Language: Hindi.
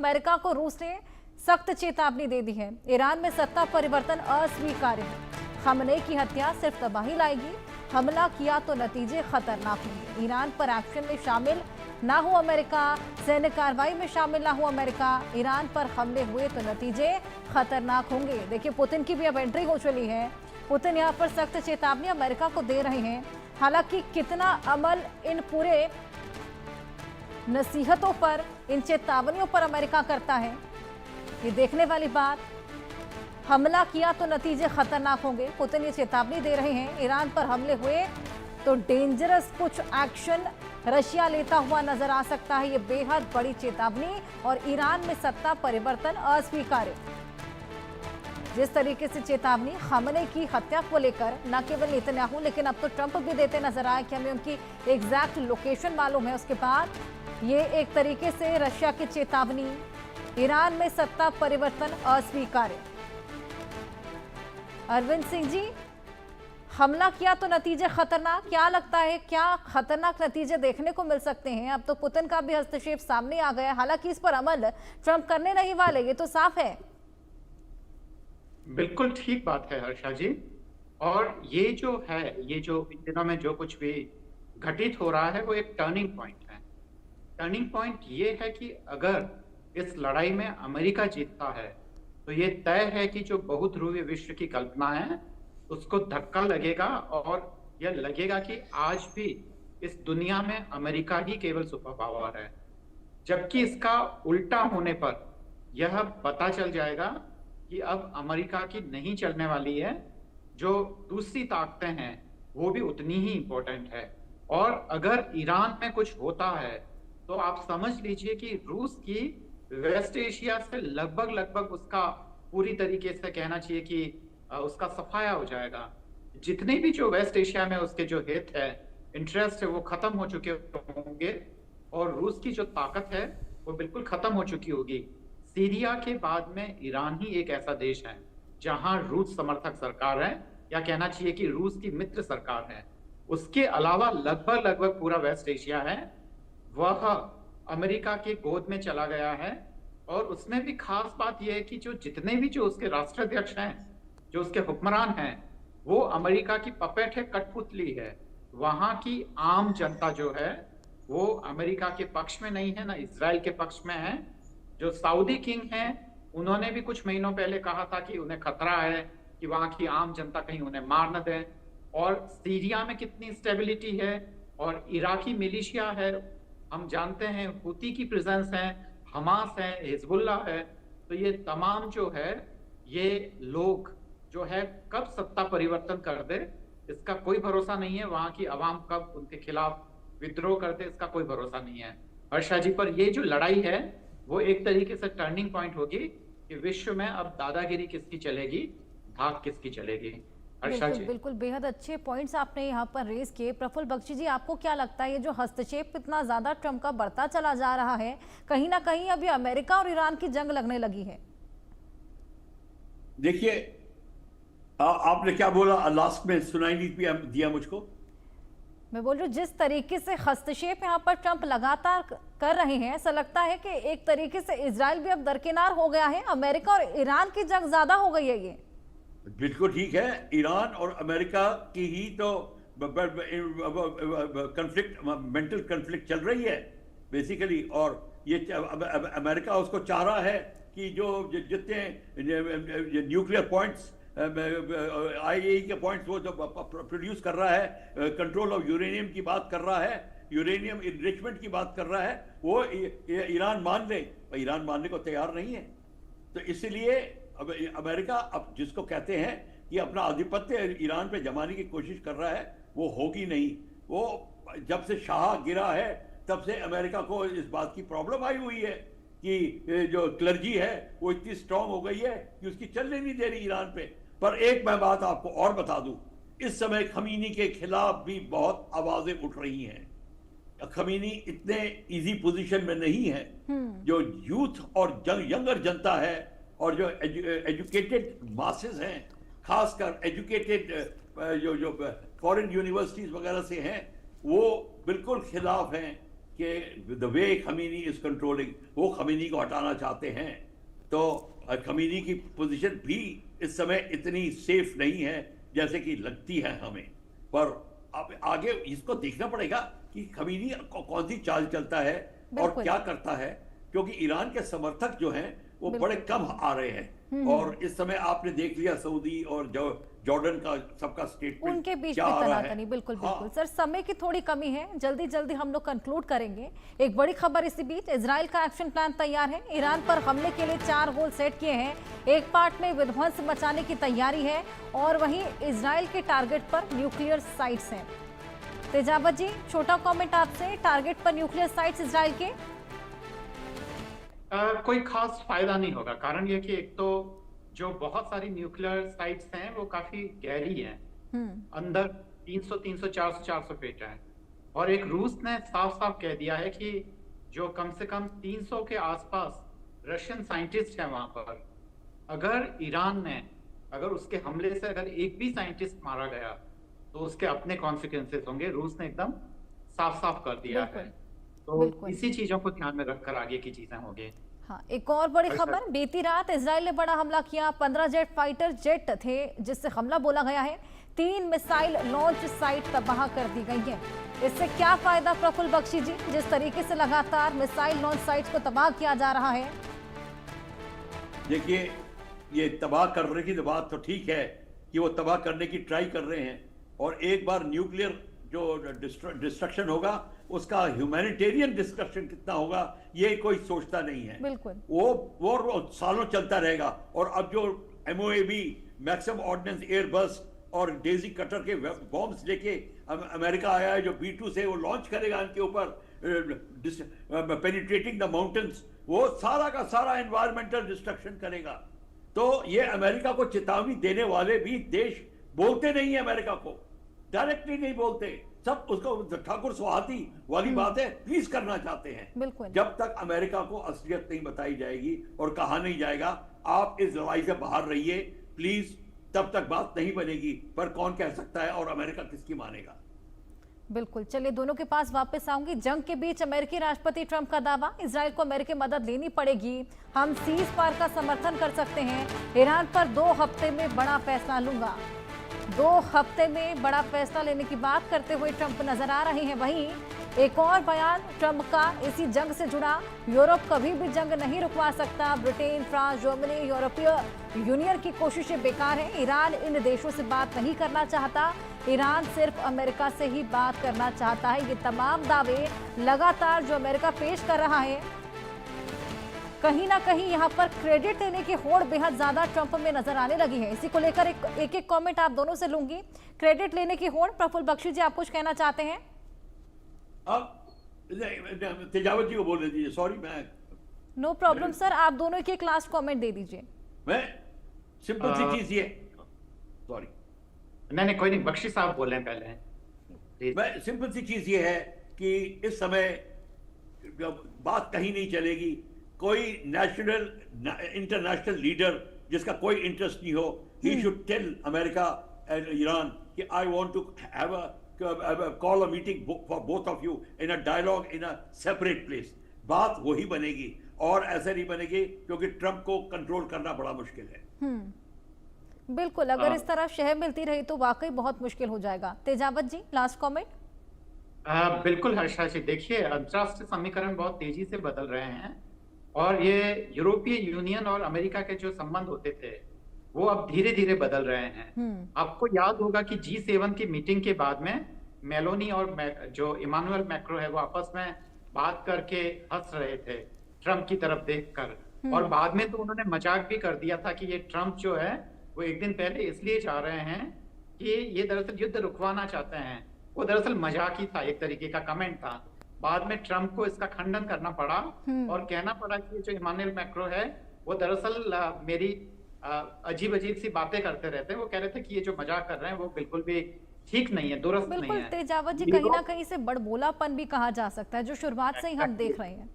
अमेरिका को रूस ने सख्त चेतावनी दे दी है। ईरान में सत्ता परिवर्तन अस्वीकार्य है। खamenei की हत्या सिर्फ तबाही लाएगी। हमला किया तो नतीजे खतरनाक होंगे। ईरान पर एक्शन में शामिल ना हो अमेरिका, सैन्य कार्रवाई में शामिल ना हो अमेरिका, ईरान पर हमले हुए तो नतीजे खतरनाक होंगे। देखिए, पुतिन की भी अब एंट्री हो चली है। पुतिन यहाँ पर सख्त चेतावनी अमेरिका को दे रहे हैं। हालांकि कितना अमल इन पूरे नसीहतों पर, इन चेतावनियों पर अमेरिका करता है, ये देखने वाली बात। हमला किया तो नतीजे खतरनाक होंगे, पुतिन ये चेतावनी दे रहे हैं। ईरान पर हमले हुए तो डेंजरस कुछ एक्शन रशिया लेता हुआ नजर आ सकता है। ये बेहद बड़ी चेतावनी। और ईरान में सत्ता परिवर्तन अस्वीकार्य। जिस तरीके से चेतावनी खamenei की हत्या को लेकर न केवल नेतन्याहू लेकिन अब तो ट्रंप भी देते नजर आए कि हमें उनकी एग्जैक्ट लोकेशन मालूम है। उसके बाद ये एक तरीके से रशिया की चेतावनी, ईरान में सत्ता परिवर्तन अस्वीकार्य। अरविंद सिंह जी, हमला किया तो नतीजे खतरनाक, क्या लगता है क्या खतरनाक नतीजे देखने को मिल सकते हैं? अब तो पुतिन का भी हस्तक्षेप सामने आ गया। हालांकि इस पर अमल ट्रंप करने नहीं वाले, ये तो साफ है। बिल्कुल ठीक बात है हर्षा जी। और ये जो है, ये जो इन दिनों में जो कुछ भी घटित हो रहा है वो एक टर्निंग पॉइंट है। टर्निंग पॉइंट ये है कि अगर इस लड़ाई में अमेरिका जीतता है तो ये तय है कि जो बहुध्रुवीय विश्व की कल्पना है उसको धक्का लगेगा और यह लगेगा कि आज भी इस दुनिया में अमेरिका ही केवल सुपर पावर है। जबकि इसका उल्टा होने पर यह पता चल जाएगा कि अब अमेरिका की नहीं चलने वाली है, जो दूसरी ताकतें हैं वो भी उतनी ही इंपॉर्टेंट है। और अगर ईरान में कुछ होता है तो आप समझ लीजिए कि रूस की वेस्ट एशिया से लगभग उसका पूरी तरीके से कहना चाहिए कि उसका सफाया हो जाएगा। जितने भी जो वेस्ट एशिया में उसके जो हित है, इंटरेस्ट है, वो खत्म हो चुके होंगे और रूस की जो ताकत है वो बिल्कुल खत्म हो चुकी होगी। सीरिया के बाद में ईरान ही एक ऐसा देश है जहां रूस समर्थक सरकार है, या कहना चाहिए कि रूस की मित्र सरकार है। उसके अलावा लगभग पूरा वेस्ट एशिया है वह अमेरिका के गोद में चला गया है। और उसमें भी खास बात यह है कि जो जितने भी जो उसके राष्ट्राध्यक्ष हैं, जो उसके हुक्मरान हैं, वो अमेरिका की पपेट है, कठपुतली है। वहां की आम जनता जो है वो अमेरिका के पक्ष में नहीं है, ना इजराइल के पक्ष में है। जो सऊदी किंग हैं उन्होंने भी कुछ महीनों पहले कहा था कि उन्हें खतरा है कि वहां की आम जनता कहीं उन्हें मार न दे। और सीरिया में कितनी स्टेबिलिटी है, और इराकी मिलिशिया है, हम जानते हैं, हुती की प्रेजेंस है, हमास है, हिजबुल्ला है। तो ये तमाम जो है, ये लोग जो है कब सत्ता परिवर्तन कर दे इसका कोई भरोसा नहीं है। वहां की आवाम कब उनके खिलाफ विद्रोह कर दे इसका कोई भरोसा नहीं है हर्षा जी। पर ये जो लड़ाई है वो एक तरीके से टर्निंग पॉइंट होगी कि विश्व में अब दादागिरी किसकी चलेगी, भाग किसकी चलेगी। बिल्कुल बिल्कुल, बेहद अच्छे पॉइंट्स आपने यहाँ पर रेज किए। प्रफुल्ल बख्शी जी, आपको क्या लगता है ये जो हस्तक्षेप इतना ज्यादा ट्रंप का बढ़ता चला जा रहा है, कहीं ना कहीं अभी अमेरिका और ईरान की जंग लगने लगी है? देखिए, आपने क्या बोला लास्ट में, सुनाई नहीं दिया मुझको। मैं बोल रही हूँ जिस तरीके से हस्तक्षेप यहाँ पर ट्रंप लगातार कर रहे हैं, ऐसा लगता है कि एक तरीके से इजराइल भी अब दरकिनार हो गया है, अमेरिका और ईरान की जंग ज्यादा हो गई है। ये बिल्कुल ठीक है, ईरान और अमेरिका की ही तो कन्फ्लिक्ट, मेंटल कन्फ्लिक्ट चल रही है बेसिकली। और ये अमेरिका उसको चाह रहा है कि जो जितने न्यूक्लियर पॉइंट्स, IAEA के पॉइंट्स वो जो प्रोड्यूस कर रहा है, कंट्रोल ऑफ यूरेनियम की बात कर रहा है, यूरेनियम इनरिचमेंट की बात कर रहा है, वो ईरान मान ले। ईरान मानने को तैयार नहीं है। तो इसलिए अब अमेरिका, अब जिसको कहते हैं कि अपना आधिपत्य ईरान पे जमाने की कोशिश कर रहा है, वो होगी नहीं। वो जब से शाह गिरा है तब से अमेरिका को इस बात की प्रॉब्लम आई हुई है कि जो क्लर्जी है वो इतनी स्ट्रांग हो गई है कि उसकी चलने नहीं दे रही ईरान पे। पर एक मैं बात आपको और बता दूं, इस समय खमीनी के खिलाफ भी बहुत आवाजें उठ रही हैं। खमीनी इतने इजी पोजीशन में नहीं है। जो यूथ और यंगर जनता है और जो एजुकेटेड मासेस हैं, खासकर एजुकेटेड जो फॉरेन यूनिवर्सिटीज वगैरह से हैं, वो बिल्कुल खिलाफ हैं कि the way Khomeini is controlling, वो खमीनी को हटाना चाहते हैं, तो खमीनी की पोजीशन भी इस समय इतनी सेफ नहीं है जैसे कि लगती है हमें। पर अब आगे इसको देखना पड़ेगा कि खमीनी कौन सी चाल चलता है और बिल्कुल। क्या करता है, क्योंकि ईरान के समर्थक जो हैं वो बड़े कम आ रहे हैं। और इस समय आपने देख लिया सऊदी और जो जॉर्डन का सबका स्टेटमेंट उनके बीच क्या में आ रहा है। तनातनी, बिल्कुल हाँ। बिल्कुल। सर समय की थोड़ी कमी है, जल्दी जल्दी हम लोग कंक्लूड करेंगे। एक बड़ी खबर इसी बीच, इजराइल का एक्शन प्लान तैयार है। ईरान पर हमले के लिए 4 होल सेट किए हैं। एक पार्ट में विध्वंस मचाने की तैयारी है और वहीं इजराइल के टारगेट पर न्यूक्लियर साइट्स हैं। तेजावत जी, छोटा कमेंट आपसे, टारगेट पर न्यूक्लियर साइट्स इजराइल के? कोई खास फायदा नहीं होगा। कारण ये कि एक तो जो बहुत सारी न्यूक्लियर साइट्स हैं वो काफी गहरी हैं, अंदर 300 300 400 400 फीट है। और एक रूस ने साफ साफ कह दिया है कि जो कम से कम 300 के आसपास रशियन साइंटिस्ट हैं वहां पर, अगर ईरान ने अगर उसके हमले से अगर एक भी साइंटिस्ट मारा गया तो उसके अपने कॉन्सिक्वेंसेस होंगे। रूस ने एकदम साफ साफ कर दिया है। तो बिल्कुल। इसी चीजों को ध्यान में रखकर आगे की चीजें होंगी। हाँ, एक और बड़ी अच्छा। खबर, बीती रात इजराइल ने बड़ा हमला किया। 15 जेट फाइटर जेट थे जिससे हमला बोला गया है। 3 मिसाइल लॉन्च साइट तबाह कर दी गई है। इससे क्या फायदा प्रफुल्ल बख्शी जी, जिस तरीके से लगातार मिसाइल लॉन्च साइट्स को तबाह किया जा रहा है? देखिए, ये तबाह करने की तो बात तो ठीक है कि वो तबाह करने की ट्राई कर रहे हैं, और एक बार न्यूक्लियर जो डिस्ट्रक्शन होगा उसका ह्यूमैनिटेरियन डिस्ट्रक्शन कितना होगा ये कोई सोचता नहीं है। बिल्कुल। वो सालों चलता रहेगा। और अब जो MOAB मैक्सिमम ऑर्डिनेंस एयरबस और डेजी कटर के बॉम्ब्स लेके अमेरिका आया है, जो B2 से वो लॉन्च करेगा इनके ऊपर पेनिट्रेटिंग द माउंटेन्स, वो सारा का सारा एनवायरमेंटल डिस्ट्रक्शन करेगा। तो ये अमेरिका को चेतावनी देने वाले भी देश बोलते नहीं है, अमेरिका को डायरेक्टली नहीं बोलते, सब उसको ठाकुर सुहाती वाली बात है, प्लीज करना चाहते हैं। बिल्कुल। जब तक अमेरिका को असलियत नहीं बताई जाएगी और कहा नहीं जाएगा आप इस लड़ाई से बाहर रहिए प्लीज, तब तक बात नहीं बनेगी। पर कौन कह सकता है और अमेरिका किसकी मानेगा? बिल्कुल। चलिए, दोनों के पास वापस आऊंगी। जंग के बीच अमेरिकी राष्ट्रपति ट्रंप का दावा, इजराइल को अमेरिकी मदद लेनी पड़ेगी, हम सीज फायर का समर्थन कर सकते हैं, ईरान पर 2 हफ्ते में बड़ा फैसला लूंगा। 2 हफ्ते में बड़ा फैसला लेने की बात करते हुए ट्रंप नजर आ रहे हैं। वहीं एक और बयान ट्रंप का इसी जंग से जुड़ा, यूरोप कभी भी जंग नहीं रुकवा सकता, ब्रिटेन, फ्रांस, जर्मनी, यूरोपीय यूनियन की कोशिशें बेकार हैं, ईरान इन देशों से बात नहीं करना चाहता, ईरान सिर्फ अमेरिका से ही बात करना चाहता है। ये तमाम दावे लगातार जो अमेरिका पेश कर रहा है, कहीं ना कहीं यहाँ पर क्रेडिट लेने की होड़ बेहद ज्यादा ट्रंप में नजर आने लगी है। इसी को लेकर एक एक कमेंट आप दोनों से लूंगी। क्रेडिट लेने की होड़, प्रफुल्ल बख्शी जी आप कुछ कहना चाहते हैं? अब तेजावत जी को बोल दीजिए, सॉरी मैं। नो प्रॉब्लम सर, आप दोनों एक लास्ट कमेंट दे दीजिए। मैं सिंपल सी चीज ये, सॉरी नहीं कोई नहीं, बख्शी साहब बोल रहे हैं पहले। मैं सिंपल सी चीज ये है कि इस समय बात कहीं नहीं चलेगी। कोई नेशनल इंटरनेशनल लीडर जिसका कोई इंटरेस्ट नहीं हो, he should tell America and Iran कि I want to have a call a meeting for both of you in a dialogue in a separate place. बात वही बनेगी और ऐसे नहीं बनेगी, क्योंकि ट्रंप को कंट्रोल करना बड़ा मुश्किल है। बिल्कुल, अगर इस तरह शह मिलती रही तो वाकई बहुत मुश्किल हो जाएगा। तेजावत जी, लास्ट कमेंट। बिल्कुल हर्षा जी, देखिए अंतरराष्ट्रीय समीकरण बहुत तेजी से बदल रहे हैं और ये यूरोपीय यूनियन और अमेरिका के जो संबंध होते थे वो अब धीरे धीरे बदल रहे हैं। आपको याद होगा कि G7 की मीटिंग के बाद में मेलोनी और जो इमानुएल मैक्रो है वो आपस में बात करके हंस रहे थे ट्रंप की तरफ देखकर, और बाद में तो उन्होंने मजाक भी कर दिया था कि ये ट्रंप जो है वो एक दिन पहले इसलिए जा रहे हैं कि ये दरअसल युद्ध रुकवाना चाहते हैं। वो दरअसल मजाक ही था, एक तरीके का कमेंट था। बाद में ट्रंप को इसका खंडन करना पड़ा और कहना पड़ा कि जो इमानुएल मैक्रो है वो दरअसल मेरी अजीब अजीब सी बातें करते रहते हैं। वो कह रहे थे कि ये जो मजाक कर रहे हैं वो बिल्कुल भी ठीक नहीं है, दुरुस्त नहीं है। बिल्कुल तेजावत जी, कहीं ना कहीं से बड़बोलापन भी कहा जा सकता है जो शुरुआत से ही हम देख रहे हैं।